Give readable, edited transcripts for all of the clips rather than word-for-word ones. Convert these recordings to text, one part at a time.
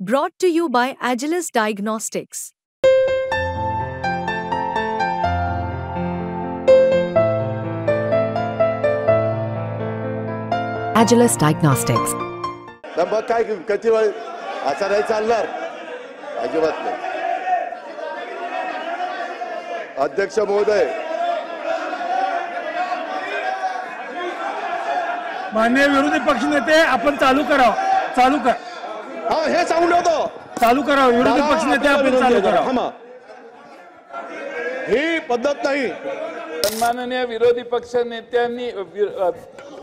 Brought to you by Agilus Diagnostics. Agilus Diagnostics. मग काय किती वेळ असं नाही चालणार, अजिबात नाही. अध्यक्ष महोदय, माननीय विरोधी पक्षनेते, आपण चालू करावं. चालू कर. हा, हे सांगून होतो. चालू करावं. विरोधी पक्षनेते आपण चालू करावं. ही पद्धत नाही. सन्माननीय विरोधी पक्ष नेत्यांनी,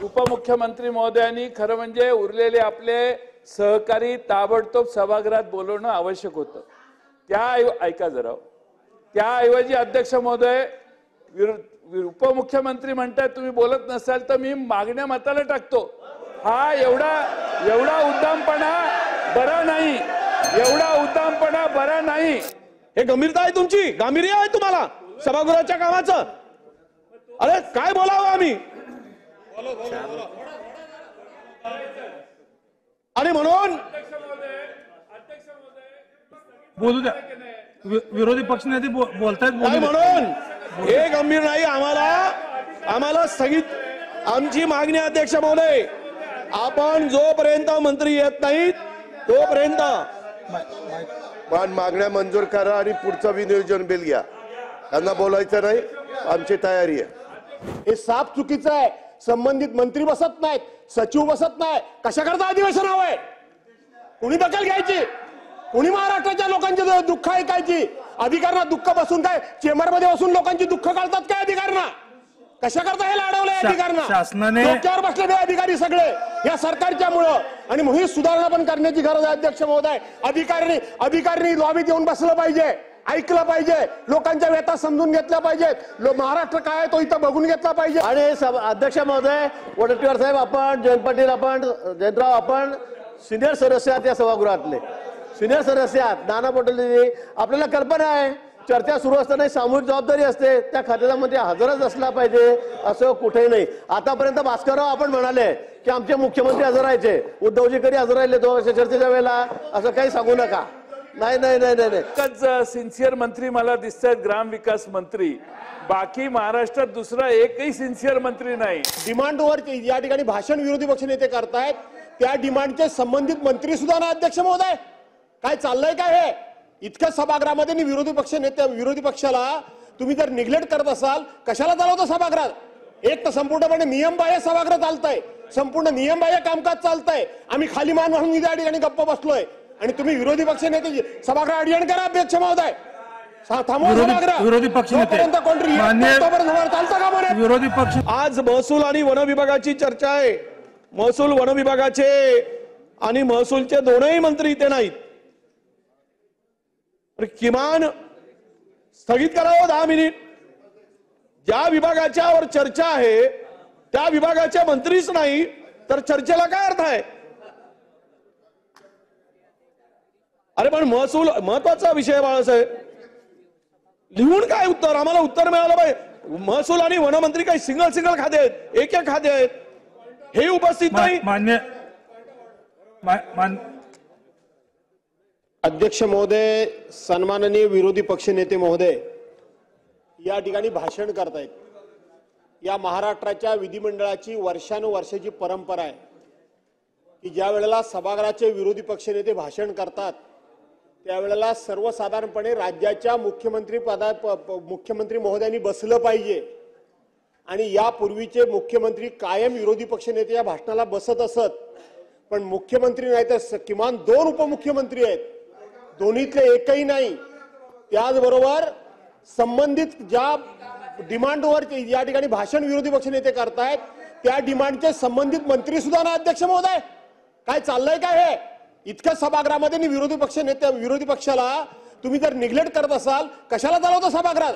उपमुख्यमंत्री महोदयांनी खरं म्हणजे उरलेले आपले सहकारी ताबडतोब सभागृहात बोलवणं आवश्यक होतं. ऐका जरा, त्याऐवजी अध्यक्ष महोदय, उपमुख्यमंत्री म्हणतात तुम्ही बोलत नसाल तर मी मागण्या मताला टाकतो. हा एवढा उद्दामपणा बरा नाही. एवढा उद्दामपणा बरा नाही. हे गंभीरता आहे तुमची, गांभीर्य आहे तुम्हाला सभागृहाच्या कामाचं. अरे काय बोलावं आम्ही. आणि म्हणून बोलू द्या. विरोधी पक्षनेते बोलतायत. म्हणून हे गंभीर नाही. आम्हाला स्थगित आमची मागणी. अध्यक्ष महोदय, आपण जोपर्यंत मंत्री येत नाहीत तोपर्यंत पण मागण्या मंजूर करा आणि पुढचं विनियोजन बिल घ्या. त्यांना बोलायचं नाही, आमची तयारी आहे. हे साफ चुकीचं आहे. संबंधित मंत्री बसत नाहीत, सचिव बसत नाही. कशा करता अधिवेशन हवंय? कुणी दखल घ्यायची? कुणी महाराष्ट्राच्या लोकांचे दुःख ऐकायची? अधिकाऱ्यांना दुःख बसून काय चेंबरमध्ये बसून लोकांची दुःख काढतात काय अधिकाऱ्यांना? कशा करता हे लाडवलंय अधिकाऱ्यांना? शासनाने डोक्यावर बसलेले अधिकारी सगळे या सरकारच्या मुळे. आणि म्हणून सुधारणा पण करण्याची गरज आहे. अध्यक्ष महोदय, अधिकाऱ्यांनी लॉबीत येऊन बसलं पाहिजे, ऐकलं पाहिजे, लोकांच्या व्यथा समजून घेतल्या पाहिजेत. महाराष्ट्र काय तो इथं बघून घेतला पाहिजे. आणि अध्यक्ष महोदय, वडेट्टीवार साहेब, आपण जयंत पाटील, आपण जयंतराव, आपण सिनियर सदस्य आहात या सभागृहातले. सिनियर सदस्य आहात. नाना पटोले, आपल्याला कल्पना आहे चर्चा सुरू असताना सामूहिक जबाबदारी असते. त्या खात्याला मंत्री हजरच असला पाहिजे असं कुठेही नाही. आतापर्यंत भास्करराव आपण म्हणाले की आमचे मुख्यमंत्री हजर राहायचे, उद्धवजी कधी हजर राहिले तो चर्चेच्या वेळेला, असं काही सांगू नका. नाही. सिन्सिअर मंत्री मला दिसतात, ग्रामविकास मंत्री. बाकी महाराष्ट्रात दुसरा एकही सिन्सिअर मंत्री नाही. डिमांडवर या ठिकाणी भाषण विरोधी पक्षनेते करतायत. त्या डिमांडचे संबंधित मंत्री सुद्धा ना. अध्यक्ष महोदय, काय चाललंय काय हे? इतक्या सभागृहामध्ये विरोधी पक्षाला तुम्ही जर निग्लेक्ट करत असाल, कशाला चालवतो सभागृहात? एक तर संपूर्णपणे नियमबाह्य सभागृह चालतंय, संपूर्ण नियमबाह्य कामकाज चालतंय. आम्ही खाली मान म्हणून या ठिकाणी गप्प बसलोय आणि तुम्ही विरोधी पक्ष नेते सभागृह अडवण करा. अध्यक्ष महोदय, विरोधी पक्षनेते विरोधी पक्ष. आज महसूल आणि वन विभागाची चर्चा आहे. महसूल, वन विभागाचे आणि महसूलचे दोनही मंत्री इथे नाहीत. किमान स्थगित करावं 10 मिनिट. ज्या विभागाच्यावर चर्चा आहे त्या विभागाचे मंत्रीच नाही तर चर्चेला काय अर्थ आहे? अरे पण महसूल महत्वाचा विषय बाळासाहेब. लिहून काय उत्तर? आम्हाला उत्तर मिळालं पाहिजे. महसूल आणि वनमंत्री काही सिंगल खाते आहेत, एक खाते आहेत, हे उपस्थित नाही. अध्यक्ष महोदय, सन्माननीय विरोधी पक्षनेते महोदय या ठिकाणी भाषण करतायत. या महाराष्ट्राच्या विधिमंडळाची वर्षानुवर्षाची परंपरा आहे की ज्या वेळेला सभागृहाचे विरोधी पक्षनेते भाषण करतात त्यावेळेला सर्वसाधारणपणे राज्याच्या मुख्यमंत्री महोदयांनी बसलं पाहिजे. आणि यापूर्वीचे मुख्यमंत्री कायम विरोधी पक्षनेते या भाषणाला बसत असत. पण मुख्यमंत्री नाही तर किमान 2 उपमुख्यमंत्री आहेत, दोन्हीतले एकही नाही. त्याचबरोबर संबंधित ज्या डिमांडवर या ठिकाणी भाषण विरोधी पक्षनेते करतायत त्या डिमांडचे संबंधित मंत्री सुद्धा ना. अध्यक्ष महोदय, काय चाललंय काय हे? इतक्या सभागृहामध्ये विरोधी पक्षाला तुम्ही जर निग्लेक्ट करत असाल, कशाला चालवतो सभागृहात?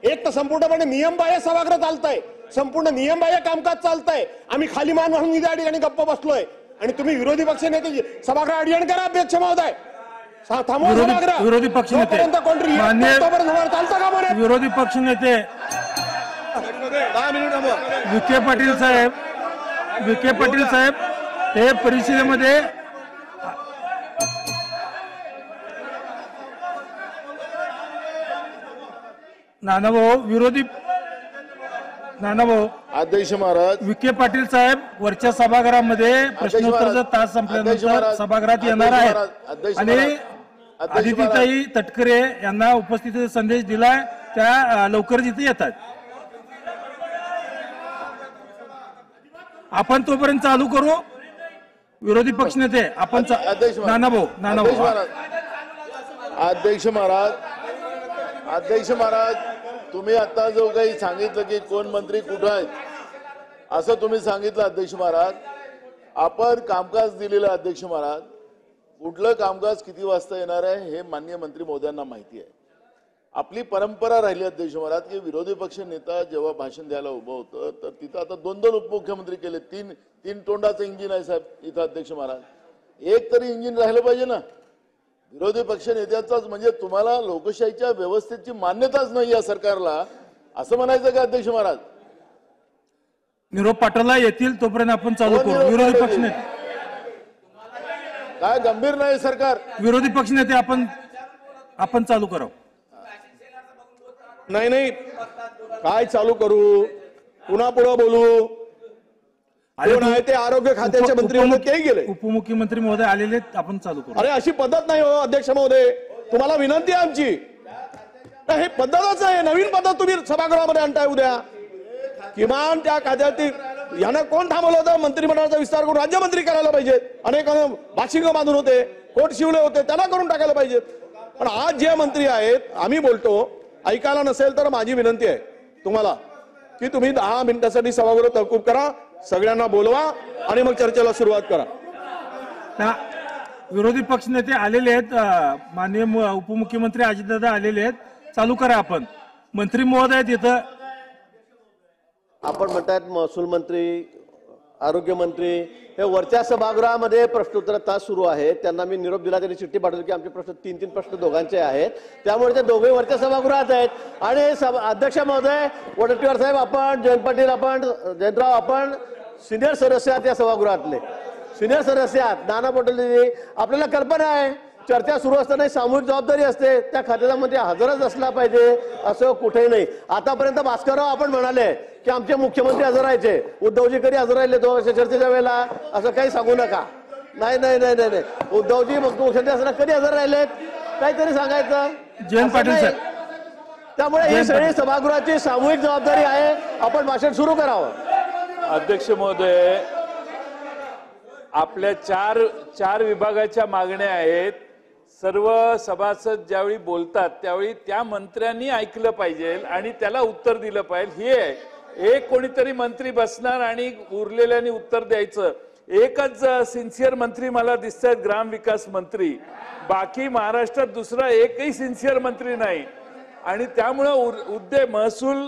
एक तर संपूर्णपणे नियमबाह्य सभागृह चालतंय, संपूर्ण नियमबाह्य कामकाज चालतंय. आम्ही खाली मान म्हणून या ठिकाणी गप्प बसलोय आणि तुम्ही विरोधी पक्षनेते सभागृह अडवण करा. अध्यक्ष महोदय, विरोधी पक्षनेते विरोधी पक्षनेते विखे पाटील साहेब हे परिषदेमध्ये नानाभाऊ विरोधी नानाभाऊ अध्यक्ष महाराज, विखे पाटील साहेब वरच्या सभागृहामध्ये प्रश्नोत्तराचा तास संपल्यानंतर सभागृहात येणार आहेत आणि आदितीताई तटकरे यांना उपस्थितीचा संदेश दिलाय, त्या लवकरच इथे येतात. आपण तोपर्यंत चालू करू. विरोधी पक्षनेते आपण नानाभाऊ अध्यक्ष महाराज, तुम्ही आता जो काही सांगितलं की कोण मंत्री कुठं आहेत असं तुम्ही सांगितलं अध्यक्ष महाराज. आपण कामकाज दिलेलं अध्यक्ष महाराज, कुठलं कामकाज किती वाजता येणार आहे हे माननीय मंत्री महोदयांना माहिती आहे. आपली परंपरा राहिली अध्यक्ष महाराज की विरोधी पक्ष नेता जेव्हा भाषण द्यायला उभं होतं तर तिथं आता 2-2 उपमुख्यमंत्री केले. तीन तोंडाचं इंजिन आहे साहेब इथं अध्यक्ष महाराज. एक तरी इंजिन राहिलं पाहिजे ना विरोधी पक्ष नेत्याचाच. म्हणजे तुम्हाला लोकशाहीच्या व्यवस्थेची मान्यताच नाही या सरकारला असं म्हणायचं का अध्यक्ष महाराज? निरोप पाठवला येतील तोपर्यंत आपण चालू करू. विरोधी पक्षनेते काय गंभीर नाही सरकार. विरोधी पक्षनेते आपण चालू करू. नाही काय चालू करू, पुन्हा पुढे बोलू. कोण आहे ते आरोग्य खात्याचे मंत्री होते तेही गेले. उपमुख्यमंत्री महोदय आलेले, आपण चालू करू. अरे अशी पद्धत नाही हो अध्यक्ष महोदय, तुम्हाला विनंती आहे आमची. हे पद्धतच आहे, नवीन पद्धत तुम्ही सभागृहामध्ये आणताय. उद्या किमान त्या खात्यातील यांना कोण थांबवलं होतं? मंत्रिमंडळाचा विस्तार करून राज्यमंत्री करायला पाहिजेत. अनेकांना बाशिंग बांधून होते, कोट शिवले होते, त्यांना करून टाकायला पाहिजेत. पण आज जे मंत्री आहेत, आम्ही बोलतो, ऐकायला नसेल तर माझी विनंती आहे तुम्हाला की तुम्ही 10 मिनिटांसाठी सभागृह तहकूब करा, सगळ्यांना बोलवा आणि मग चर्चेला सुरुवात करा. विरोधी पक्षनेते आलेले आहेत, माननीय उपमुख्यमंत्री अजितदादा आलेले आहेत. चालू करा आपण. मंत्री महोदय तिथं आपण म्हणतात महसूल मंत्री, आरोग्य मंत्री हे वरच्या सभागृहामध्ये प्रश्नोत्तर तास सुरू आहे. त्यांना मी निरोप दिला, त्यांनी चिठ्ठी पाठवली की आमचे प्रश्न 3 प्रश्न दोघांचे आहेत. त्यामुळे ते दोघे वरच्या सभागृहात आहेत. आणि अध्यक्ष महोदय वडेट्टीवार साहेब, आपण जयंत पाटील, आपण जयंतराव, आपण सिनियर सदस्य आहात या सभागृहातले, सिनियर सदस्य आहात. नाना पटोलेजी, आपल्याला कल्पना आहे चर्चा सुरू असताना सामूहिक जबाबदारी असते, त्या खात्याला म्हणजे हजरच असला पाहिजे असं कुठेही नाही. आतापर्यंत भास्करराव आपण म्हणाले की आमचे मुख्यमंत्री हजर राहायचे, उद्धवजी कधी हजर राहिले तो चर्चेच्या वेळेला, असं काही सांगू नका. नाही, उद्धवजी मुख्यमंत्री असताना कधी हजर राहिलेत काहीतरी सांगायचं. जयंत पाटील साहेब, त्यामुळे ही सगळी सभागृहाची सामूहिक जबाबदारी आहे. आपण भाषण सुरू करावं. अध्यक्ष महोदय, आपल्या चार विभागाच्या मागण्या आहेत. सर्व सभासद ज्यावेळी बोलतात त्यावेळी त्या मंत्र्यांनी ऐकलं पाहिजे आणि त्याला उत्तर दिलं पाहिजे. हे आहे, एक कोणीतरी मंत्री बसणार आणि उरलेल्यांनी उत्तर द्यायचं. एकच सिन्सिअर मंत्री मला दिसतात, ग्रामविकास मंत्री. बाकी महाराष्ट्रात दुसरा एकही सिन्सिअर मंत्री नाही. आणि त्यामुळे महसूल,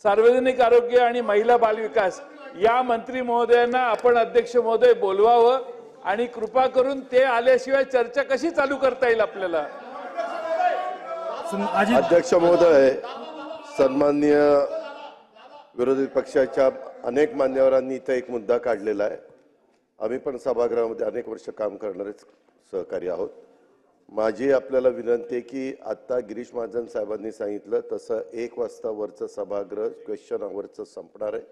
सार्वजनिक आरोग्य आणि महिला बालविकास या मंत्री महोदयांना आपण अध्यक्ष महोदय बोलवावं आणि कृपा करून ते आल्याशिवाय चर्चा कशी चालू करता येईल आपल्याला. अध्यक्ष महोदय, सन्माननीय विरोधी पक्षाच्या अनेक मान्यवरांनी इथं एक मुद्दा काढलेला आहे. आम्ही पण सभागृहामध्ये अनेक वर्ष काम करणारे सहकारी आहोत. माझी आपल्याला विनंती आहे की आता गिरीश महाजन साहेबांनी सांगितलं तसं 1 वाजता वरचं सभागृह क्वेश्चन आवरचं संपणार आहे.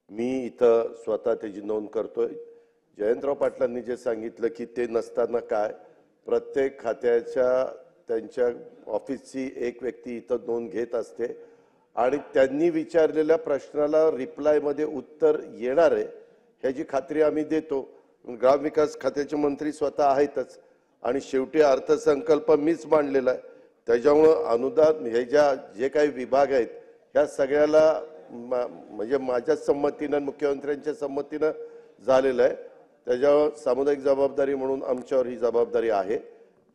मी इथं स्वतः त्याची नोंद करतोय. जयंतराव पाटलांनी जे सांगितलं की ते नसताना काय, प्रत्येक खात्याच्या त्यांच्या ऑफिसची एक व्यक्ती इथं नोंद घेत असते आणि त्यांनी विचारलेल्या प्रश्नाला रिप्लायमध्ये उत्तर येणार आहे ह्याची खात्री आम्ही देतो. ग्रामविकास खात्याचे मंत्री स्वतः आहेतच आणि शेवटी अर्थसंकल्प मीच मांडलेला आहे. त्याच्यामुळं अनुदान हे जे काही विभाग आहेत ह्या सगळ्याला म्हणजे माझ्या संमतीनं, मुख्यमंत्र्यांच्या संमतीनं झालेलं आहे. त्याच्यावर सामुदायिक जबाबदारी म्हणून आमच्यावर ही जबाबदारी आहे.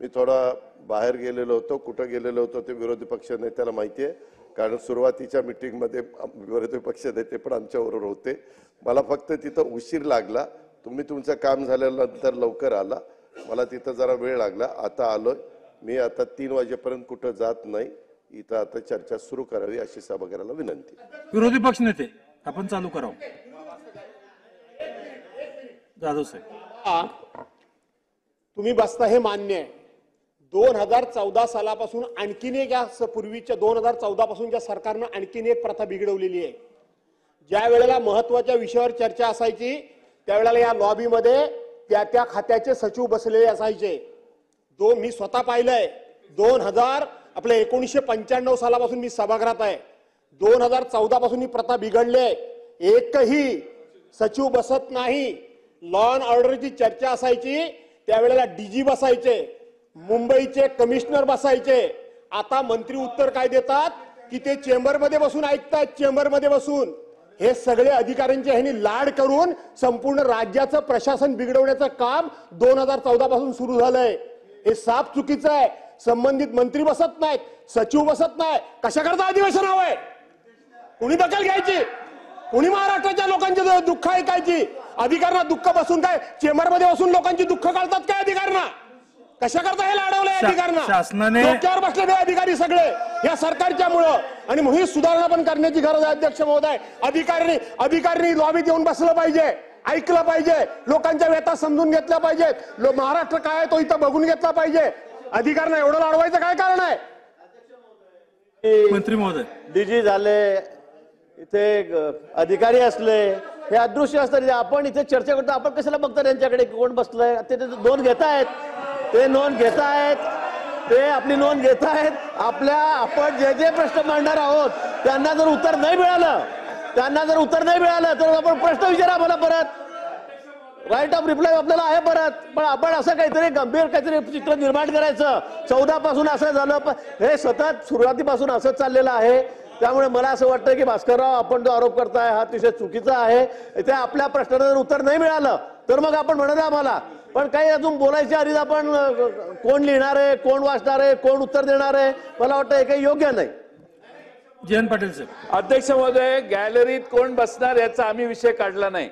मी थोडा बाहेर गेलेलो होतो, कुठं गेलेलो होतो ते विरोधी पक्ष नेत्याला माहिती आहे, कारण सुरुवातीच्या मीटिंगमध्ये विरोधी पक्ष नेते पण आमच्याबरोबर होते. मला फक्त तिथं उशीर लागला. तुम्ही तुमचं काम झाल्यानंतर लवकर आला, मला तिथं जरा वेळ लागला. आता आलोय मी. आता 3 वाजेपर्यंत कुठं जात नाही. इथं आता चर्चा सुरू करावी अशी सभागृहाला विनंती. विरोधी पक्ष नेते आपण चालू करावं. जाधव साहेब, तुम्ही बसता हे मान्य आहे. 2014 सालापासून आणखीन एक या पूर्वीच्या 2014 पासूनच्या सरकारनं आणखीन एक प्रथा बिघडवलेली आहे. ज्या वेळेला महत्वाच्या विषयावर चर्चा असायची त्यावेळेला या लॉबीमध्ये त्या त्या खात्याचे सचिव बसलेले असायचे. मी स्वतः पाहिलंय. 1995 सालापासून मी सभागृहात आहे. 2014 पासून ही प्रथा बिघडली आहे. एकही सचिव बसत नाही. लॉ अँड ऑर्डरची चर्चा असायची त्यावेळेला डीजी बसायचे, मुंबईचे कमिशनर बसायचे. आता मंत्री उत्तर काय देतात की ते चेंबरमध्ये बसून ऐकतात. चेंबरमध्ये बसून हे सगळे अधिकाऱ्यांचे ह्यांनी लाड करून संपूर्ण राज्याचं प्रशासन बिघडवण्याचं काम 2014 पासून सुरू झालंय. हे साफ चुकीचं आहे. संबंधित मंत्री बसत नाहीत, सचिव बसत नाही. कशाकरता अधिवेशन हवंय? कुणी दखल घ्यायची? कुणी महाराष्ट्राच्या लोकांची दुःख ऐकायची? अधिकाऱ्यांना दुःख बसून काय चेंबरमध्ये बसून लोकांची दुःख काढतात काय अधिकाऱ्यांना? कशाकरता हे लाडवलंय अधिकाऱ्यांना? शासनाने डोक्यावर बसलेले अधिकारी सगळे या सरकारच्या मुळे. आणि म्हणून ही सुधारणा पण करण्याची गरज आहे अध्यक्ष महोदय. अधिकाऱ्यांनी लॉबीत येऊन बसलं पाहिजे, ऐकलं पाहिजे, लोकांच्या व्यथा समजून घेतल्या पाहिजेत. महाराष्ट्र काय आहे तो इथं बघून घेतला पाहिजे. अधिकाऱ्यांना एवढं लाडवायचं काय कारण आहे? मंत्री महोदय, डीजी झाले, इथे अधिकारी असले, हे अदृश्य असतात. आपण इथे चर्चा करतो, आपण कशाला बघतो त्यांच्याकडे कोण बसलंय? ते नोंद घेतायत, ते नोंद घेतायत, ते आपली नोंद घेतायत. आपण जे जे प्रश्न मांडणार आहोत त्यांना जर उत्तर नाही मिळालं तर आपण प्रश्न विचारा मला परत. राईट ऑफ रिप्लाय आपल्याला आहे परत. पण आपण असं काहीतरी गंभीर चित्र निर्माण करायचं. 14 पासून असं झालं, हे सतत सुरुवातीपासून असंच चाललेलं आहे. त्यामुळे मला असं वाटतं की भास्करराव, आपण जो आरोप करताय हा अतिशय चुकीचा आहे. इथे आपल्या प्रश्नाला जर उत्तर नाही मिळालं तर मग आपण म्हणत आम्हाला. पण काही अजून बोलायच्या आधीच आपण कोण लिहिणार आहे, कोण वाचणार आहे, कोण उत्तर देणार आहे, मला वाटतं हे काही योग्य नाही. जयंत पाटील साहेब. अध्यक्ष महोदय, गॅलरीत कोण बसणार याचा आम्ही विषय काढला नाही.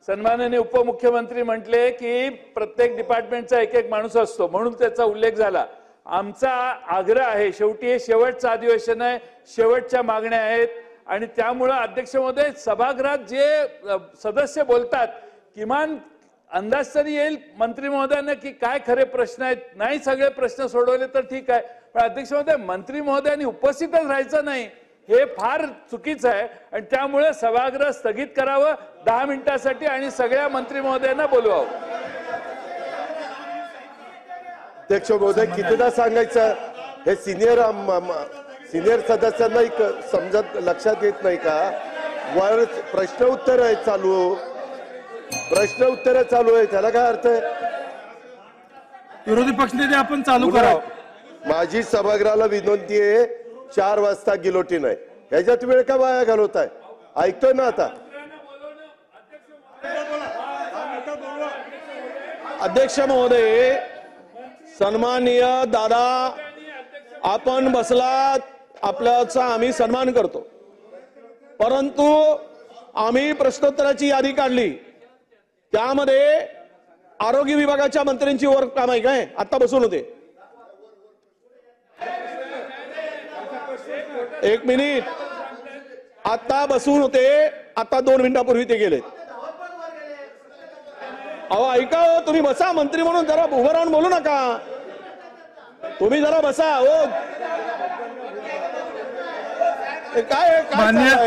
सन्माननीय उपमुख्यमंत्री म्हटले की प्रत्येक डिपार्टमेंटचा एक माणूस असतो म्हणून त्याचा उल्लेख झाला. आमचा आग्रह आहे, शेवटी हे शेवटचं अधिवेशन आहे, शेवटच्या मागण्या आहेत आणि त्यामुळं अध्यक्ष महोदय सभागृहात जे सदस्य बोलतात किमान अंदाज तरी येईल मंत्री महोदयांना की काय खरे प्रश्न आहेत. नाही सगळे प्रश्न सोडवले तर ठीक आहे, पण अध्यक्ष महोदय मंत्री महोदयांनी उपस्थितच राहायचं नाही हे फार चुकीचं आहे. आणि त्यामुळे सभागृह स्थगित करावं 10 मिनिटांसाठी आणि सगळ्या मंत्री महोदयांना बोलवावं. अध्यक्ष महोदय, कितीदा सांगायचं, हे सिनियर सदस्यांना समजत लक्षात येत नाही का? वर प्रश्न उत्तर आहे चालू, त्याला काय अर्थ आहे? विरोधी पक्षनेते आपण चालू करावं. माझी सभागृहाला विनंती आहे, 4 वाजता गिलोटीन आहे, ह्याच्यात वेळ का वाया घालवताय? ऐकतोय ना आता? अध्यक्ष महोदय, सन्माननीय दादा, आपण बसलात, आपल्याचा आम्ही सन्मान करतो. परंतु आम्ही प्रश्नोत्तराची यादी काढली, त्यामध्ये आरोग्य विभागाच्या मंत्र्यांची वर काम आहे काय? आता बसून होते. एक मिनिट, आता बसून होते, आता 2 मिनिटापूर्वी ते गेले. अहो ऐका हो, तुम्ही बसा. मंत्री म्हणून जरा उभं राहून बोलू नका. तुम्ही जरा बसा हो. काय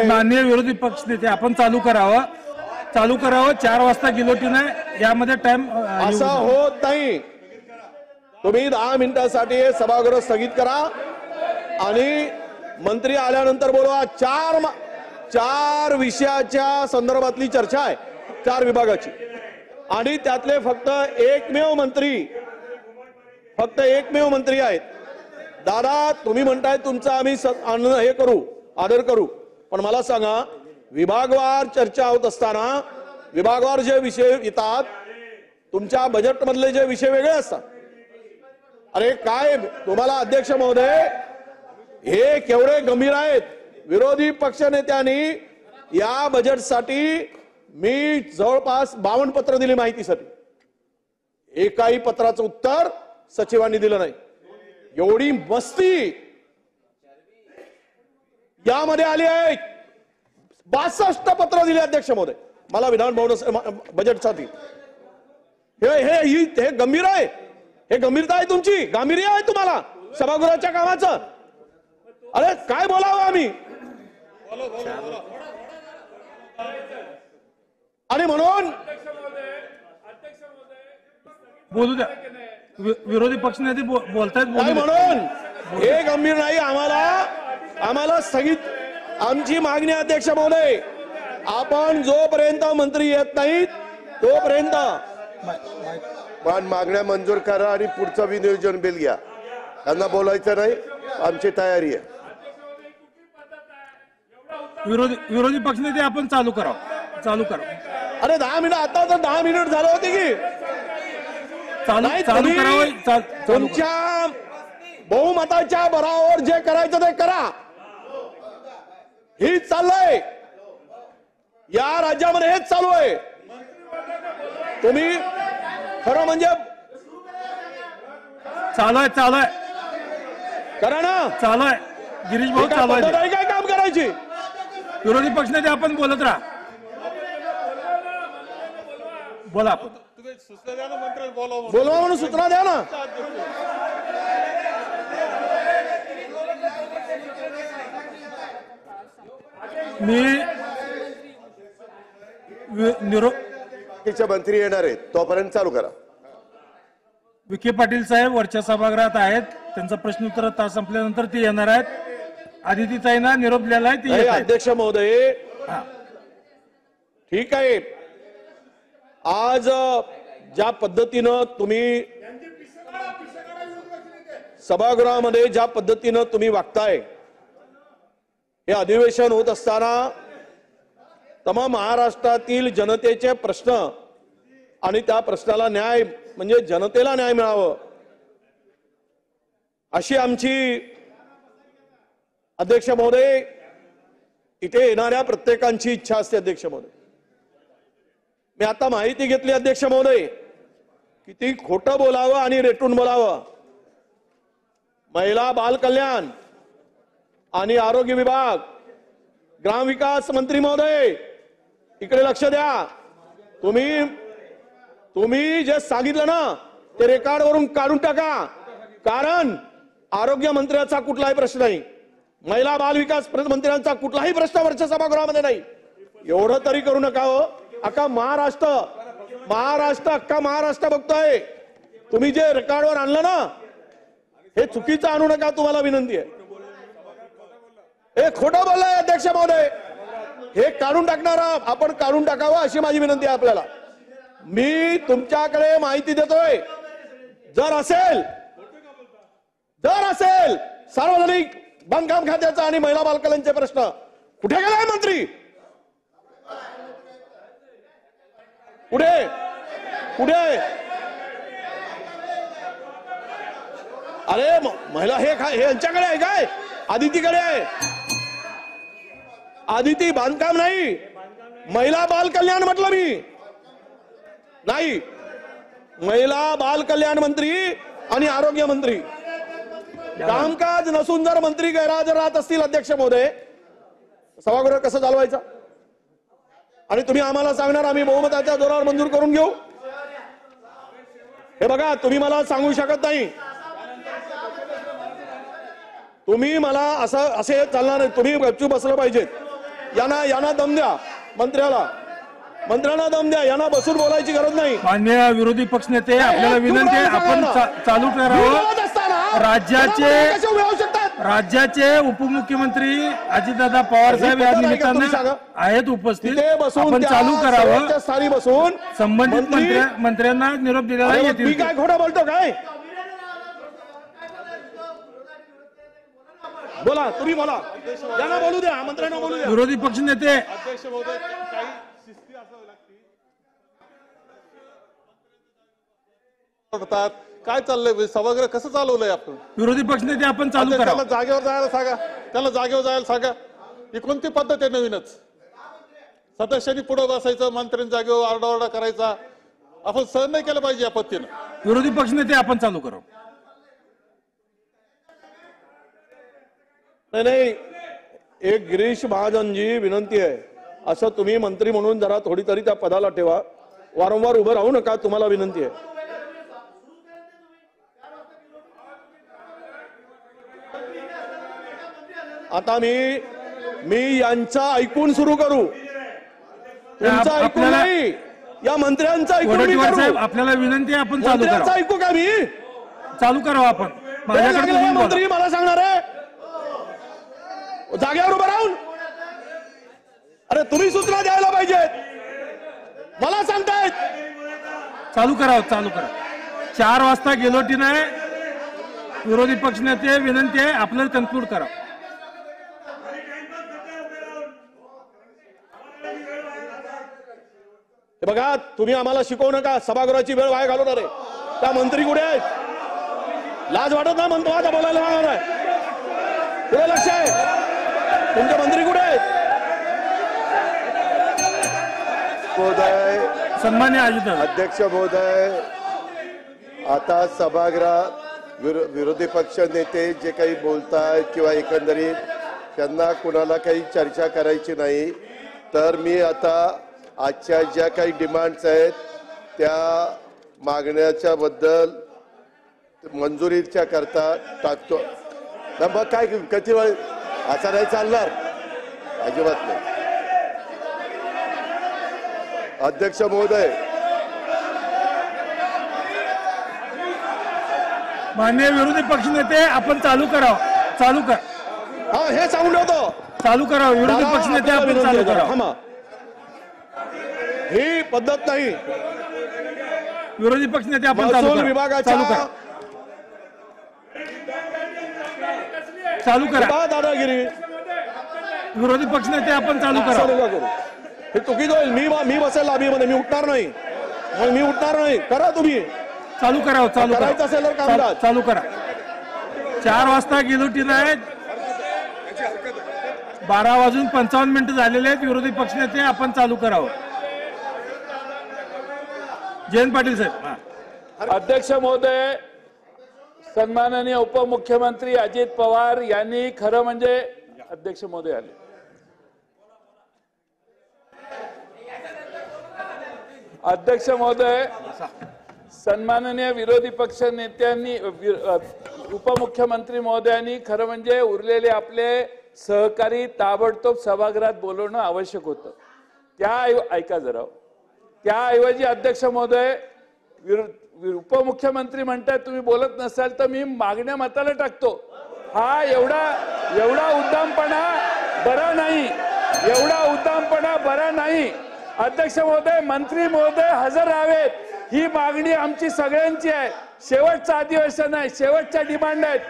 माननीय विरोधी पक्ष नेते आपण चालू करावं. 4 वाजता गिलोटीन आहे, यामध्ये टाइम असं होत नाही. तुम्ही 10 मिनिटांसाठी हे सभागृह स्थगित करा आणि मंत्री आल्यानंतर बोलवा. 4 विषयाच्या संदर्भातली चर्चा आहे, 4 विभागाची, आणि त्यातले फक्त एकमेव मंत्री आहेत. दादा, तुम्ही म्हणताय तुमचा आम्ही हे करू, आदर करू, पण मला सांगा, विभागवार चर्चा होत असताना विभागवार जे विषय येतात, तुमच्या बजेट मधले जे विषय वेगळे असतात. अरे काय तुम्हाला अध्यक्ष महोदय, हे केवढे गंभीर आहेत. विरोधी पक्षनेत्यांनी या बजेटसाठी मी जवळपास 52 पत्र दिली माहितीसाठी. एकाही पत्राचं उत्तर सचिवांनी दिलं नाही. एवढी मस्ती यामध्ये आली आहे. 62 पत्र दिले अध्यक्ष महोदय मला विधान भवन बजेटसाठी. हे गंभीर आहे. हे गंभीरता आहे तुमची, गांभीर्य आहे तुम्हाला सभागृहाच्या कामाचं? अरे काय बोलावं आम्ही? आणि म्हणून बोलू द्या, विरोधी पक्षनेते बोलतायत, काय बोलू द्या. म्हणून हे गंभीर नाही. आम्हाला स्थगित आमची मागणी अध्यक्ष महोदय, आपण जोपर्यंत मंत्री येत नाहीत तोपर्यंत पण मागण्या मंजूर करा आणि पुढचं विनियोजन बिल घ्या. त्यांना बोलायचं नाही, आमची तयारी आहे. विरोधी पक्षनेते आपण चालू करा. अरे 10 मिनिट, आता तर 10 मिनिट झाले होते की नाही? चालू करावं. तुमच्या बहुमताच्या बराबर जे करायचं ते करा. हेच चाललंय या राज्यामध्ये, हेच चालू आहे. तुम्ही खरं म्हणजे चालू आहे करा ना. चालू आहे गिरीश भाऊ, चालू आहे. काय काम करायची? विरोधी पक्षनेते आपण बोलत राहा. बोला. बोलवा म्हणून सूचना द्या ना. मंत्री येणार आहेत, तोपर्यंत चालू करा. विखे पाटील साहेब वरच्या सभागृहात आहेत. त्यांचा प्रश्नोत्तर तास संपल्यानंतर ते येणार आहेत. आदितीताईंना निरोप दिलेला आहे, ते अध्यक्ष महोदय. ठीक आहे, आज ज्या पद्धतीनं तुम्ही सभागृहामध्ये ज्या पद्धतीनं तुम्ही वागताय, हे अधिवेशन होत असताना तमाम महाराष्ट्रातील जनतेचे प्रश्न आणि त्या प्रश्नाला न्याय म्हणजे जनतेला न्याय मिळावं अशी आमची अध्यक्ष महोदय इथे येणाऱ्या प्रत्येकांची इच्छा असते. अध्यक्ष महोदय, मी आता माहिती घेतली अध्यक्ष महोदय, किती खोटं बोलावं आणि रेटून बोलावं. महिला बाल कल्याण आणि आरोग्य विभाग, ग्रामविकास मंत्री महोदय इकडे लक्ष द्या. तुम्ही जे सांगितलं ना ते रेकॉर्ड वरून काढून टाका, कारण आरोग्य मंत्र्याचा कुठलाही प्रश्न नाही, महिला बाल विकास मंत्र्यांचा कुठलाही प्रश्न वरच्या सभागृहामध्ये नाही. एवढं तरी करू नका हो. अख्खा महाराष्ट्र अख्खा महाराष्ट्र बघतोय. तुम्ही जे रेकॉर्डवर आणलं ना हे चुकीचं आणू नका, तुम्हाला विनंती आहे. हे खोटं बोललाय अध्यक्ष महोदय, हे काढून टाकणारा आपण काढून टाकावं अशी माझी विनंती आहे आपल्याला. मी तुमच्याकडे माहिती देतोय, जर असेल सार्वजनिक बांधकाम खात्याचा आणि महिला बालकल्याणचे प्रश्न, कुठे गेलाय मंत्री? पुढे अरे महिला हे यांच्याकडे आहे काय? आदितीकडे आहे. आदिती बांधकाम नाही, महिला बाल कल्याण म्हटलं मी. नाही, महिला बाल कल्याण मंत्री आणि आरोग्य मंत्री. कामकाज नसून जर मंत्री गैरहजर राहत असतील अध्यक्ष महोदय, सभागृह कसं चालवायचं? आणि तुम्ही आम्हाला सांगणार आम्ही बहुमताच्या जोरावर मंजूर करून घेऊ? हे बघा, तुम्ही मला सांगू शकत नाही, तुम्ही मला असे चालणार नाही. तुम्ही गपचूप बसलं पाहिजेत. यांना दम द्या, मंत्र्यांना दम द्या. यांना बसून बोलायची गरज नाही. माननीय विरोधी पक्षनेते, आपल्याला विनंती आहे आपण चालू करावं. राज्याचे उपमुख्यमंत्री अजितदादा पवार साहेब या निमित्तानं आहेत उपस्थित. आपण चालू करावं. स्थानी बसून संबंधित मंत्र्यांना निरोप दिलेला आहे. मी काय खोटं बोलतो काय? बोला, तुम्ही बोला, यांना बोलू द्या, मंत्र्यांना बोलू द्या. विरोधी पक्षनेते, अध्यक्ष महोदय, काही शिस्ती असावी लागते. काय चाललंय सभागृह कसं चालवलंय आपण? विरोधी पक्षनेते आपण चालू करा. त्याला जागेवर जायला सांगा. ही कोणती पद्धत आहे? नवीनच सदस्यांनी पुढे बसायचं, मंत्र्यांनी जागेवर आरडाओरडा करायचा. आपण सहन नाही केलं पाहिजे या पद्धतीनं. विरोधी पक्षनेते आपण चालू करा. नाही, एक गिरीश महाजनजी विनंती आहे, असं तुम्ही मंत्री म्हणून जरा थोडी तरी त्या पदाला ठेवा. वारंवार उभं राहू नका, तुम्हाला विनंती आहे. आता मी यांचा ऐकून सुरू करू, तुमचं ऐकून नाही, या मंत्र्यांचा ऐकून मी वडेट्टीवार करू. साहेब, आपल्याला विनंती आहे, आपण चालू मंत्र्यांचं करा, ऐकू का मी? चालू करावं आपण. वेळ माझ्याकडे लागेल तुम्ही हे बोला. मंत्री मला सांगणार आहे जागेवर उभं राहून? अरे तुम्ही सूचना द्यायला पाहिजेत, मला सांगतायत. चालू करावं, चालू करा. 4 वाजता गेलोटी नाही. विरोधी पक्षनेते, विनंती आहे आपल्याला कन्क्लूड करा. हे बघा, तुम्ही आम्हाला शिकवू नका, सभागृहाची वेळ वाया घालवणार आहे. त्या मंत्री कुठे आहेत? लाज वाटत ना म्हणतो आता बोलायला लागणार आहे? पुढे लक्ष आहे, तुमचे मंत्री कुठे आहेत? महोदय, सन्मान्य अजित अध्यक्ष महोदय, आता सभागृहात विरोधी पक्ष नेते जे काही बोलतायत किंवा एकंदरीत त्यांना कुणाला काही चर्चा करायची नाही, तर मी आता आजच्या ज्या काही डिमांड्स आहेत त्या मागण्याच्या बद्दल मंजुरीच्या करता टाकतो. मग काय किती वेळ असं नाही चालणार, अजिबात नाही. अध्यक्ष महोदय, माननीय विरोधी पक्षनेते, आपण चालू करावं, चालू कर. हा, हे सांगून ठेवतो, चालू करावं. विरोधी पक्षनेते, आपण चालू करावं. ही पद्धत नाही. विरोधी पक्षनेते, आपण चालू महसूल करा, विभागाच्या चालू करा, चालू करा. दादागिरी विरोधी पक्षनेते, आपण चालू करा. असं नका करू. हे चुकीचं होईल. मी बसेल लॉबीमध्ये, मी उठणार नाही. मग मी उठणार नाही. करा तुम्ही, चालू करावं, चालू करायचं असेल तर करा, कामकाज. चालू करा. 4 वाजता गेलोटी नाही. 12:55 झालेले आहेत. विरोधी पक्षनेते, आपण चालू करावं. जयंत पाटील साहेब. अध्यक्ष महोदय, सन्माननीय उपमुख्यमंत्री अजित पवार यांनी खरं म्हणजे अध्यक्ष महोदय आले. अध्यक्ष महोदय, सन्माननीय विरोधी पक्ष नेत्यांनी, उपमुख्यमंत्री महोदयांनी खरं म्हणजे उरलेले आपले सहकारी ताबडतोब सभागृहात बोलवणं आवश्यक होतं. ऐका जरा, त्याऐवजी अध्यक्ष महोदय, उपमुख्यमंत्री म्हणतात तुम्ही बोलत नसाल तर मी मागण्या मताला टाकतो. हा एवढा उद्दामपणा बरा नाही, एवढा उद्दामपणा बरा नाही. अध्यक्ष महोदय, मंत्री महोदय हजर राहावेत, ही मागणी आमची सगळ्यांची आहे. शेवटचं अधिवेशन आहे, शेवटच्या डिमांड आहेत.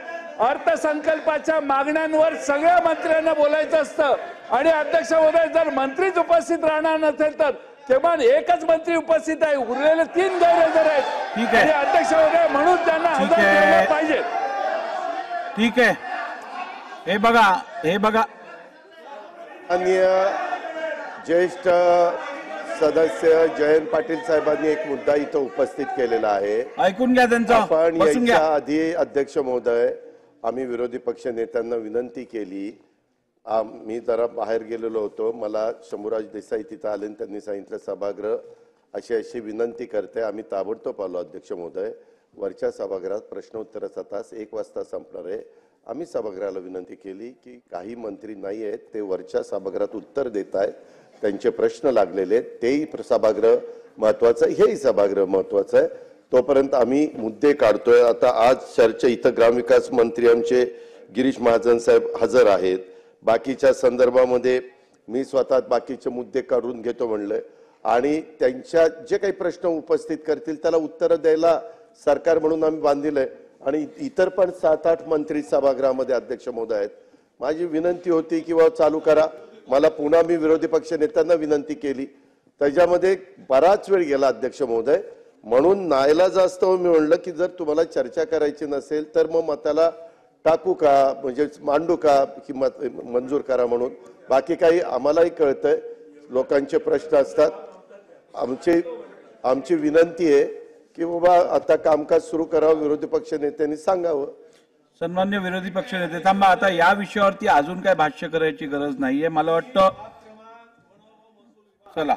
अर्थसंकल्पाच्या मागण्यांवर सगळ्या मंत्र्यांना बोलायचं असतं. आणि अध्यक्ष महोदय, जर मंत्रीच उपस्थित राहणार नसेल तर किमान एकच मंत्री उपस्थित आहे, उरलेले 3 गैरहजर आहेत. ठीक आहे. अध्यक्ष महोदय, म्हणून त्यांना हजर ठेवलं पाहिजे. ठीक आहे. हे बघा माननीय ज्येष्ठ सदस्य जयंत पाटील साहेबांनी एक मुद्दा इथं उपस्थित केलेला आहे, ऐकून घ्या त्यांचा. आपण बसून घ्या. याच्या आधी अध्यक्ष महोदय, आम्ही विरोधी पक्ष नेत्यांना विनंती केली. मी जरा बाहेर गेलेलो होतो, मला शंभूराज देसाई तिथं आले आणि त्यांनी सांगितलं सभागृह अशी विनंती करते. आम्ही ताबडतोब आलो. अध्यक्ष महोदय, वरच्या सभागृहात प्रश्नोत्तराचा तास 1 वाजता संपणार आहे. आम्ही सभागृहाला विनंती केली की काही मंत्री नाही आहेत, ते वरच्या सभागृहात उत्तर देत आहेत, त्यांचे प्रश्न लागलेले आहेत, तेही सभागृह महत्वाचं आहे, हेही सभागृह महत्वाचं आहे. तोपर्यंत आम्ही मुद्दे काढतोय. आता आज चर्चा इथं ग्रामविकास मंत्री आमचे गिरीश महाजन साहेब हजर आहेत. बाकीच्या संदर्भामध्ये मी स्वतः बाकीचे मुद्दे काढून घेतो म्हणलं आणि त्यांच्या जे काही प्रश्न उपस्थित करतील त्याला उत्तर द्यायला सरकार म्हणून आम्ही बांधिलंय. आणि इतर पण 7-8 मंत्री सभागृहामध्ये अध्यक्ष महोदय आहेत. माझी विनंती होती की चालू करा. मला पुन्हा मी विरोधी पक्ष नेत्यांना विनंती केली, त्याच्यामध्ये बराच वेळ गेला अध्यक्ष महोदय. म्हणून नाईलाज असतं मी म्हणलं की जर तुम्हाला चर्चा करायची नसेल तर मग मताला टाकू का, म्हणजे मांडू का की मंजूर करा म्हणून. बाकी काही आम्हालाही कळतंय, लोकांचे प्रश्न असतात. आमची विनंती आहे की बाबा आता कामकाज सुरू करावं, विरोधी पक्ष नेत्यांनी सांगावं. सन्मान्य विरोधी पक्ष नेते, थांबा, आता या विषयावरती अजून काय भाष्य करायची गरज नाहीये मला वाटतं. चला.